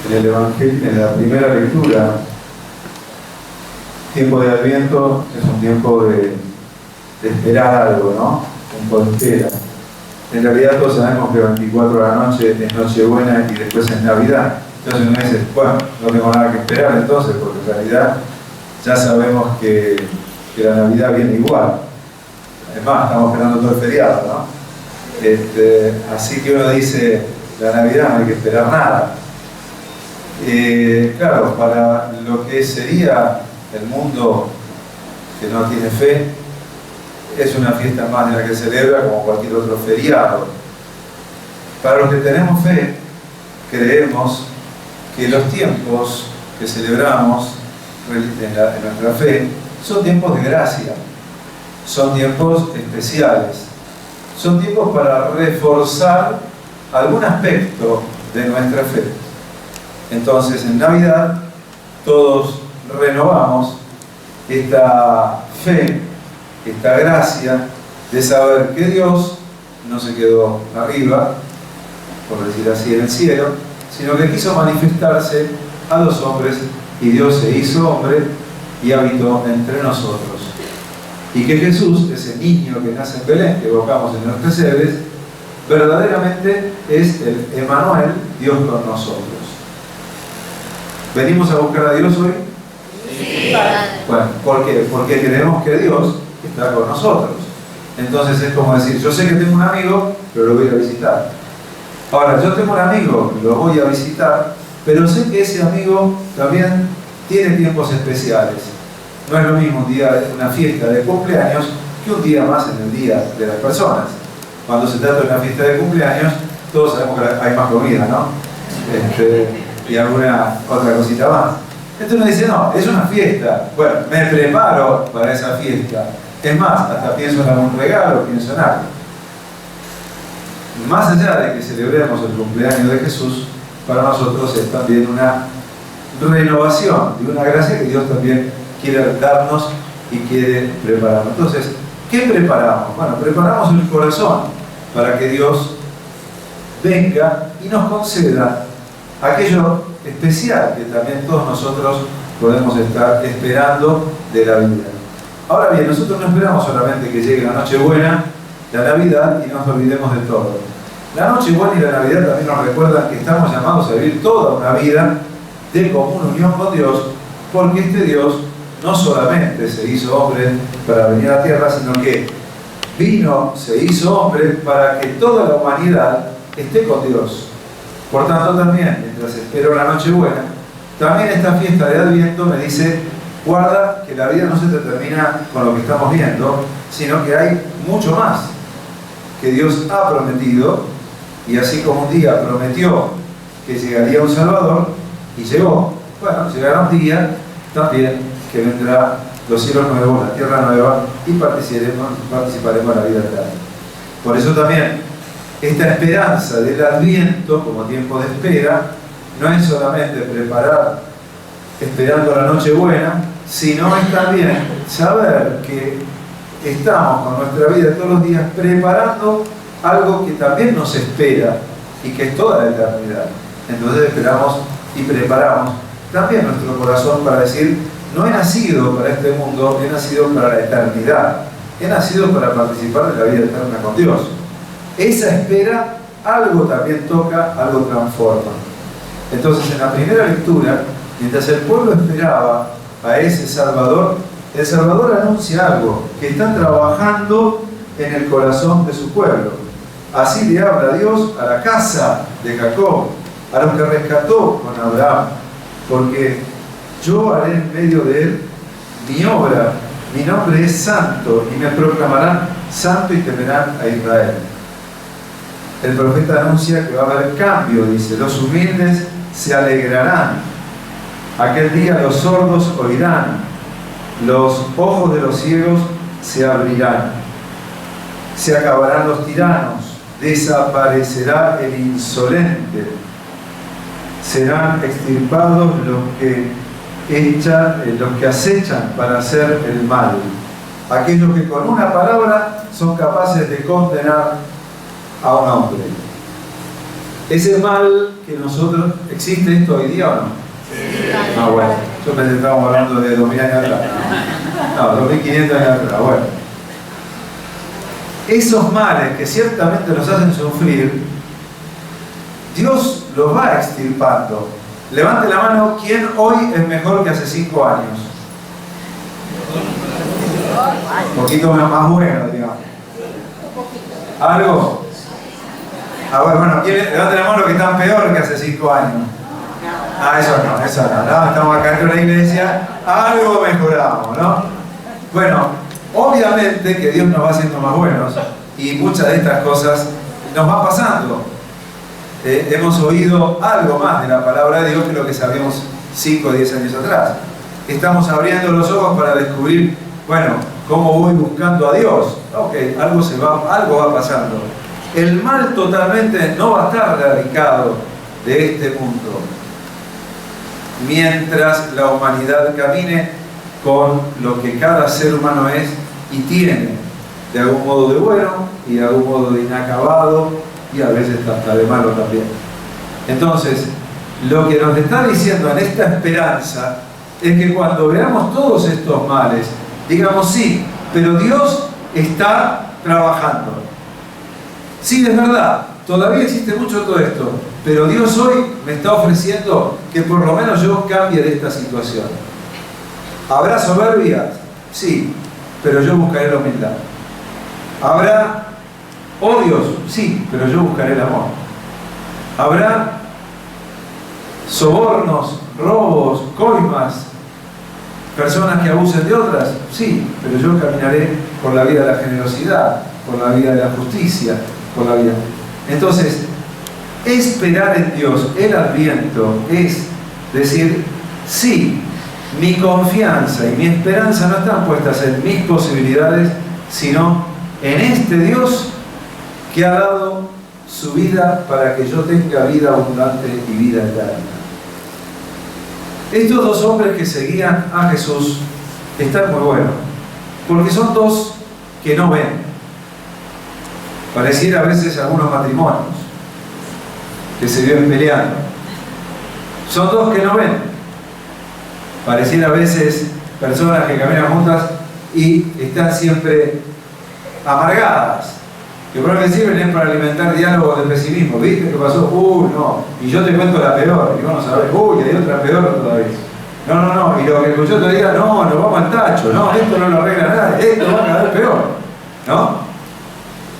en el Evangelio, en la primera lectura, tiempo de Adviento es un tiempo de esperar algo, ¿no? Tiempo de espera. En realidad todos sabemos que 24 de la noche es Nochebuena y después es Navidad. Entonces uno dice, bueno, no tengo nada que esperar entonces, porque en realidad ya sabemos que la Navidad viene igual. Es más, estamos esperando todo el feriado, ¿no? Así que uno dice, la Navidad no hay que esperar nada. Claro, para lo que sería el mundo que no tiene fe, es una fiesta más de la que celebra como cualquier otro feriado. Para los que tenemos fe, creemos que los tiempos que celebramos en nuestra fe son tiempos de gracia, son tiempos especiales, son tiempos para reforzar algún aspecto de nuestra fe. Entonces, en Navidad todos renovamos esta fe, esta gracia de saber que Dios no se quedó arriba, por decir así, en el cielo, sino que quiso manifestarse a los hombres, y Dios se hizo hombre y habitó entre nosotros. Y que Jesús, ese niño que nace en Belén, que evocamos en los pesebres, verdaderamente es el Emmanuel, Dios con nosotros. ¿Venimos a buscar a Dios hoy? Sí. Bueno, ¿por qué? Porque creemos que Dios está con nosotros. Entonces es como decir, yo sé que tengo un amigo, pero lo voy a visitar. Ahora, yo tengo un amigo, lo voy a visitar, pero sé que ese amigo también tiene tiempos especiales. No es lo mismo un día, una fiesta de cumpleaños, que un día más en el día de las personas. Cuando se trata de una fiesta de cumpleaños, todos sabemos que hay más comida, ¿no? Y alguna otra cosita más. Entonces uno dice, no, es una fiesta. Bueno, me preparo para esa fiesta. Es más, hasta pienso en algún regalo, pienso en algo. Más allá de que celebremos el cumpleaños de Jesús, para nosotros es también una renovación de una gracia que Dios también quiere darnos y quiere prepararnos. Entonces, ¿qué preparamos? Bueno, preparamos el corazón para que Dios venga y nos conceda aquello especial que también todos nosotros podemos estar esperando de la vida. Ahora bien, nosotros no esperamos solamente que llegue la Nochebuena, la Navidad, y nos olvidemos de todo. La Nochebuena y la Navidad también nos recuerdan que estamos llamados a vivir toda una vida de común unión con Dios, porque este Dios no solamente se hizo hombre para venir a la tierra, sino que vino, se hizo hombre para que toda la humanidad esté con Dios. Por tanto, también, mientras espero la Nochebuena, también esta fiesta de Adviento me dice, guarda que la vida no se te termina con lo que estamos viendo, sino que hay mucho más que Dios ha prometido, y así como un día prometió que llegaría un Salvador, y llegó, bueno, llegará un día también que vendrá los cielos nuevos, la tierra nueva, y participaremos en la vida eterna. Por eso también esta esperanza del Adviento como tiempo de espera no es solamente preparar esperando la Nochebuena, sino es también saber que estamos con nuestra vida todos los días preparando algo que también nos espera y que es toda la eternidad. Entonces esperamos y preparamos también nuestro corazón para decir, no he nacido para este mundo, he nacido para la eternidad, he nacido para participar de la vida eterna con Dios. Esa espera algo también toca, algo transforma. Entonces, en la primera lectura, mientras el pueblo esperaba a ese Salvador, el Salvador anuncia algo, que está trabajando en el corazón de su pueblo. Así le habla Dios a la casa de Jacob, a los que rescató con Abraham, porque yo haré en medio de él mi obra, mi nombre es santo, y me proclamarán santo y temerán a Israel. El profeta anuncia que va a haber cambio, dice, los humildes se alegrarán. Aquel día los sordos oirán, los ojos de los ciegos se abrirán. Se acabarán los tiranos, desaparecerá el insolente. Serán extirpados los que acechan para hacer el mal. Aquellos que con una palabra son capaces de condenar a un hombre. Ese mal que nosotros... ¿Existe esto hoy día o no? Sí. Ah, bueno. Yo pensé que estábamos hablando de 2000 años atrás. No, 2500 años atrás. Bueno. Esos males que ciertamente nos hacen sufrir, Dios los va extirpando. Levante la mano, ¿quién hoy es mejor que hace 5 años? Un poquito más bueno, digamos. ¿Algo? Ah, bueno, levante la mano los que están peor que hace 5 años. Ah, eso no, no, estamos acá dentro de la iglesia, algo mejoramos, ¿no? Bueno, obviamente que Dios nos va haciendo más buenos y muchas de estas cosas nos van pasando. Hemos oído algo más de la palabra de Dios que lo que sabíamos 5 o 10 años atrás. Estamos abriendo los ojos para descubrir, bueno, cómo voy buscando a Dios. Ok, algo va pasando. El mal totalmente no va a estar erradicado de este mundo mientras la humanidad camine con lo que cada ser humano es y tiene, de algún modo de bueno y de algún modo de inacabado y a veces hasta de malo también. Entonces, lo que nos está diciendo en esta esperanza es que cuando veamos todos estos males, digamos sí, pero Dios está trabajando. Sí, es verdad, todavía existe mucho todo esto, pero Dios hoy me está ofreciendo que por lo menos yo cambie de esta situación. ¿Habrá soberbia? Sí, pero yo buscaré la humildad. ¿Habrá odios? Sí, pero yo buscaré el amor. ¿Habrá sobornos, robos, coimas, personas que abusen de otras? Sí, pero yo caminaré por la vida de la generosidad, por la vida de la justicia, por la vida. Entonces, esperar en Dios, el Adviento, es decir, sí, mi confianza y mi esperanza no están puestas en mis posibilidades, sino en este Dios que ha dado su vida para que yo tenga vida abundante y vida eterna. Estos dos hombres que seguían a Jesús están muy buenos, porque son dos que no ven. Pareciera a veces algunos matrimonios que se viven peleando. Son dos que no ven. Pareciera a veces personas que caminan juntas y están siempre amargadas, que por lo que sirven es para alimentar diálogos de pesimismo. ¿Viste qué pasó? No. Y yo te cuento la peor, y vos no sabés. Hay otra peor todavía. No. Y lo que escuchó te diga, no, nos vamos al tacho. No, esto no lo arregla nadie. Esto va a quedar peor.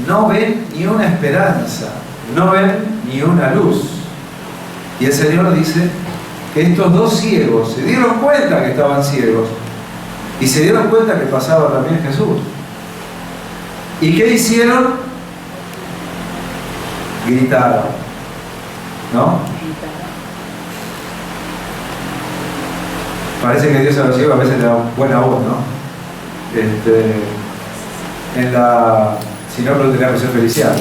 No ven ni una esperanza. No ven ni una luz. Y el Señor dice que estos dos ciegos se dieron cuenta que estaban ciegos y se dieron cuenta que pasaba también Jesús. ¿Y qué hicieron? Gritaron, ¿no? Parece que Dios a los ciegos a veces le da buena voz, ¿no? Si no, pero tendría que ser Feliciano.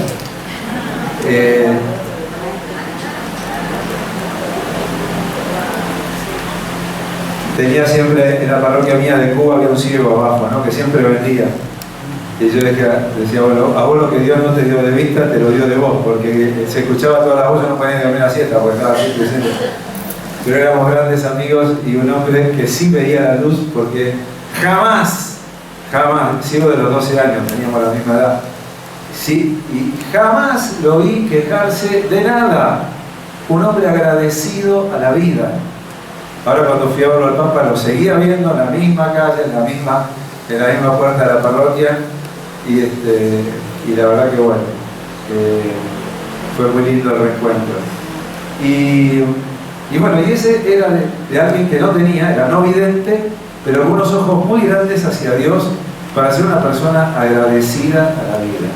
Tenía siempre en la parroquia mía de Cuba, había un ciego abajo, ¿no? Que siempre vendía. Y yo decía, bueno, a vos lo que Dios no te dio de vista, te lo dio de voz, porque se escuchaba todas las voces, no podía dormir la siesta, porque estaba así presente. Pero éramos grandes amigos y un hombre que sí veía la luz, porque jamás, ciego de los 12 años, teníamos la misma edad, sí, y jamás lo vi quejarse de nada. Un hombre agradecido a la vida. Ahora cuando fui a verlo al Papa lo seguía viendo en la misma calle, en la misma puerta de la parroquia, y la verdad que bueno, fue muy lindo el reencuentro. Y bueno, y ese era de alguien que no tenía, era no vidente, pero con unos ojos muy grandes hacia Dios para ser una persona agradecida a la vida.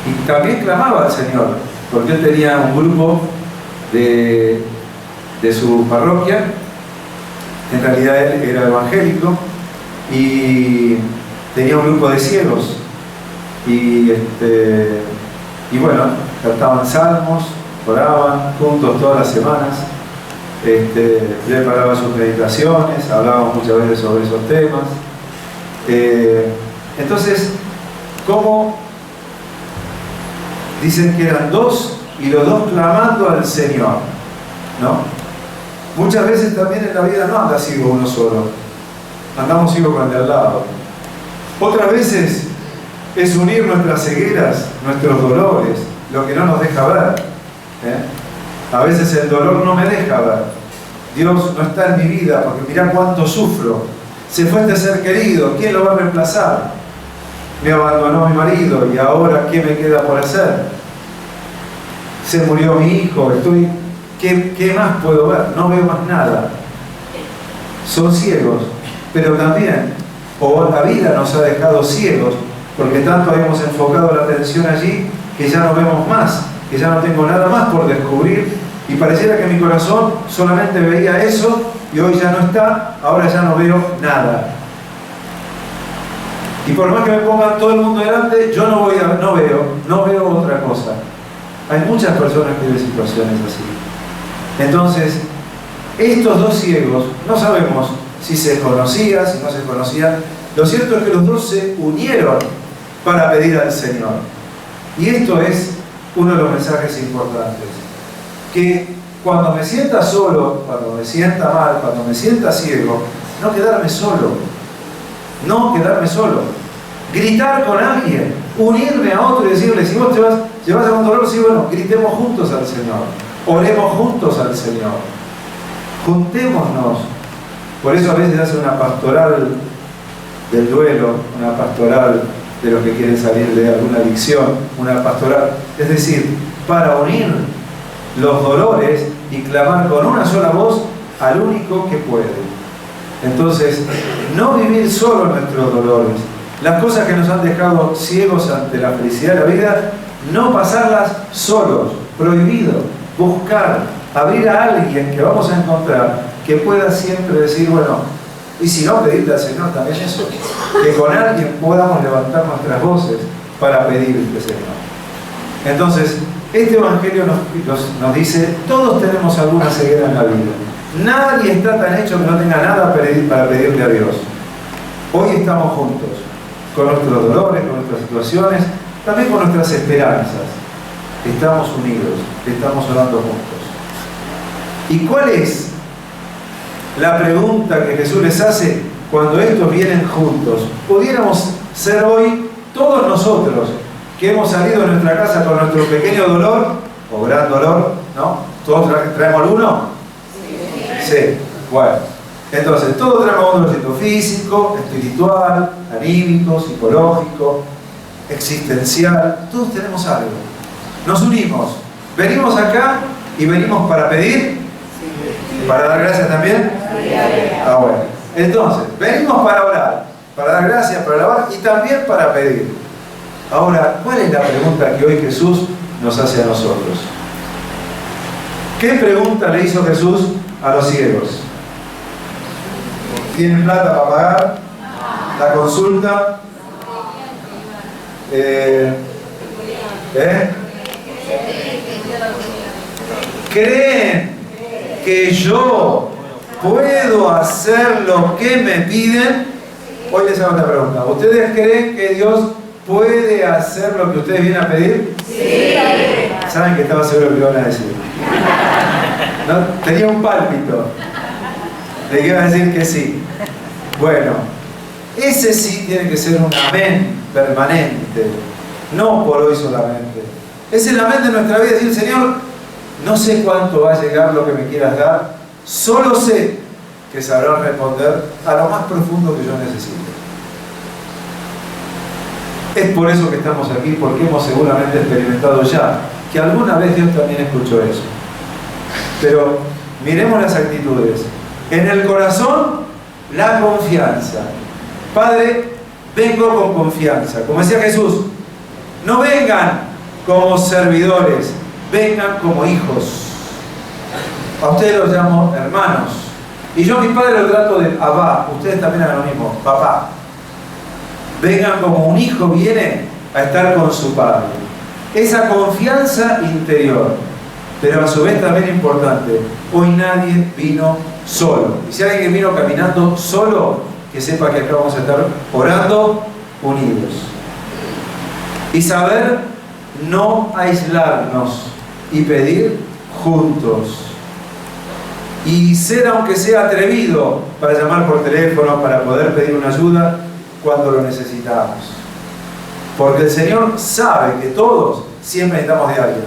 Y también clamaba al Señor, porque él tenía un grupo de su parroquia. En realidad él era evangélico y tenía un grupo de ciegos y bueno, cantaban salmos, oraban juntos todas las semanas, preparaban sus meditaciones, hablaban muchas veces sobre esos temas. Entonces, ¿cómo? Dicen que eran dos y los dos clamando al Señor, ¿no? Muchas veces también en la vida no anda ciego uno solo, andamos ciego con el de al lado. Otras veces es unir nuestras cegueras, nuestros dolores, lo que no nos deja ver. A veces el dolor no me deja ver. Dios no está en mi vida porque mirá cuánto sufro. Se fue este ser querido, ¿quién lo va a reemplazar? Me abandonó mi marido y ahora ¿qué me queda por hacer? Se murió mi hijo, ¿qué más puedo ver? No veo más nada. Son ciegos, pero también, o la vida nos ha dejado ciegos, porque tanto habíamos enfocado la atención allí que ya no vemos más, que ya no tengo nada más por descubrir, y pareciera que mi corazón solamente veía eso y hoy ya no está, ahora ya no veo nada. Y por más que me pongan todo el mundo delante, yo no veo otra cosa. Hay muchas personas que viven situaciones así. Entonces, estos dos ciegos, no sabemos si se conocían, si no se conocían. Lo cierto es que los dos se unieron para pedir al Señor. Y esto es uno de los mensajes importantes. Que cuando me sienta solo, cuando me sienta mal, cuando me sienta ciego, no quedarme solo. No quedarme solo. Gritar con alguien, unirme a otro y decirle, si vos te vas a un dolor, sí, bueno, gritemos juntos al Señor. Oremos juntos al Señor. Juntémonos. Por eso a veces hace una pastoral del duelo, una pastoral de los que quieren salir de alguna adicción, una pastoral, es decir, para unir los dolores y clamar con una sola voz al único que puede. Entonces, no vivir solo nuestros dolores, las cosas que nos han dejado ciegos ante la felicidad de la vida, no pasarlas solos, prohibido, buscar, abrir a alguien que vamos a encontrar que pueda siempre decir, bueno, y si no, pedirle al Señor también eso, que con alguien podamos levantar nuestras voces para pedirle al Señor. Entonces, este Evangelio nos dice, todos tenemos alguna ceguera en la vida. Nadie está tan hecho que no tenga nada para pedirle a Dios. Hoy estamos juntos, con nuestros dolores, con nuestras situaciones, también con nuestras esperanzas. Estamos unidos, estamos orando juntos. ¿Y cuál es la pregunta que Jesús les hace cuando estos vienen juntos? Pudiéramos ser hoy todos nosotros que hemos salido de nuestra casa con nuestro pequeño dolor o gran dolor, ¿no? ¿Todos traemos alguno? Sí. Bueno, entonces todos traemos un dolorcito físico, espiritual, anímico, psicológico, existencial. Todos tenemos algo. Nos unimos, venimos acá y venimos para pedir, para dar gracias también. Bueno. Entonces, venimos para orar, para dar gracias, para alabar y también para pedir. Ahora, ¿cuál es la pregunta que hoy Jesús nos hace a nosotros? ¿Qué pregunta le hizo Jesús a los ciegos? ¿Tienen plata para pagar la consulta? ¿Creen que yo puedo hacer lo que me piden? Hoy les hago esta pregunta. ¿Ustedes creen que Dios puede hacer lo que ustedes vienen a pedir? Sí. ¿Saben que estaba seguro que lo iban a decir? ¿No? Tenía un pálpito de que iban a decir que sí. Bueno, ese sí tiene que ser un amén permanente, no por hoy solamente. Es el amén de nuestra vida, decir, Señor, no sé cuánto va a llegar lo que me quieras dar, solo sé que sabrás responder a lo más profundo que yo necesito. Es por eso que estamos aquí, porque hemos seguramente experimentado ya que alguna vez Dios también escuchó eso. Pero miremos las actitudes. En el corazón, la confianza. Padre, vengo con confianza. Como decía Jesús, no vengan como servidores, vengan como hijos. A ustedes los llamo hermanos. Y yo a mi padre lo trato de Abba. Ustedes también hagan lo mismo, papá. Vengan como un hijo viene a estar con su padre. Esa confianza interior. Pero a su vez también importante, hoy nadie vino solo. Y si alguien vino caminando solo, que sepa que acá vamos a estar orando unidos. Y saber no aislarnos y pedir juntos. Y ser, aunque sea atrevido, para llamar por teléfono, para poder pedir una ayuda cuando lo necesitamos. Porque el Señor sabe que todos siempre necesitamos de alguien.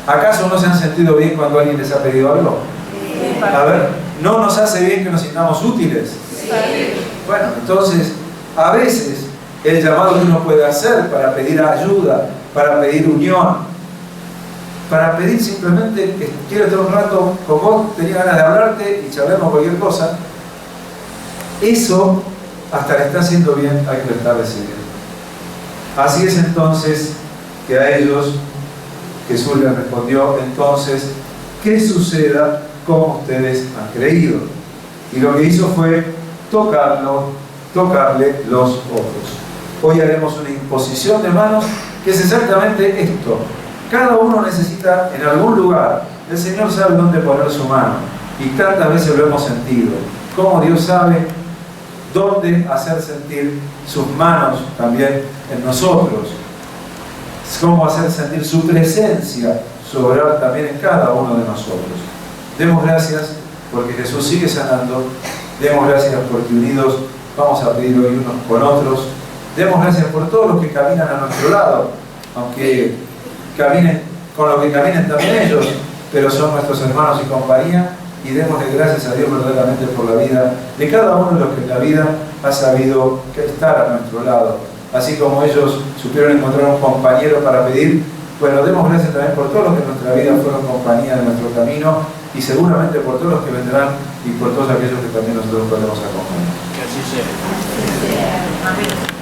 ¿Acaso no se han sentido bien cuando alguien les ha pedido algo? Sí. A ver, ¿no nos hace bien que nos sintamos útiles? Sí. Bueno, entonces, a veces el llamado que uno puede hacer para pedir ayuda, para pedir unión, para pedir simplemente que quiero estar un rato con vos, tenía ganas de hablarte y charlemos cualquier cosa, eso hasta le está haciendo bien hay que prestarle silencio. Así es entonces que a ellos Jesús les respondió: entonces, que suceda como ustedes han creído. Y lo que hizo fue tocarle los ojos. Hoy haremos una imposición de manos, que es exactamente esto. Cada uno necesita en algún lugar. El Señor sabe dónde poner su mano. Y tantas veces lo hemos sentido. Cómo Dios sabe dónde hacer sentir sus manos también en nosotros. Cómo hacer sentir su presencia sobrar también en cada uno de nosotros. Demos gracias porque Jesús sigue sanando. Demos gracias porque unidos vamos a pedir hoy unos con otros. Demos gracias por todos los que caminan a nuestro lado, aunque caminen con lo que caminen también ellos, pero son nuestros hermanos y compañía. Y démosle gracias a Dios verdaderamente por la vida de cada uno de los que en la vida ha sabido estar a nuestro lado. Así como ellos supieron encontrar un compañero para pedir, bueno, demos gracias también por todos los que en nuestra vida fueron compañía de nuestro camino, y seguramente por todos los que vendrán y por todos aquellos que también nosotros podemos acompañar. Que así sea. Amén.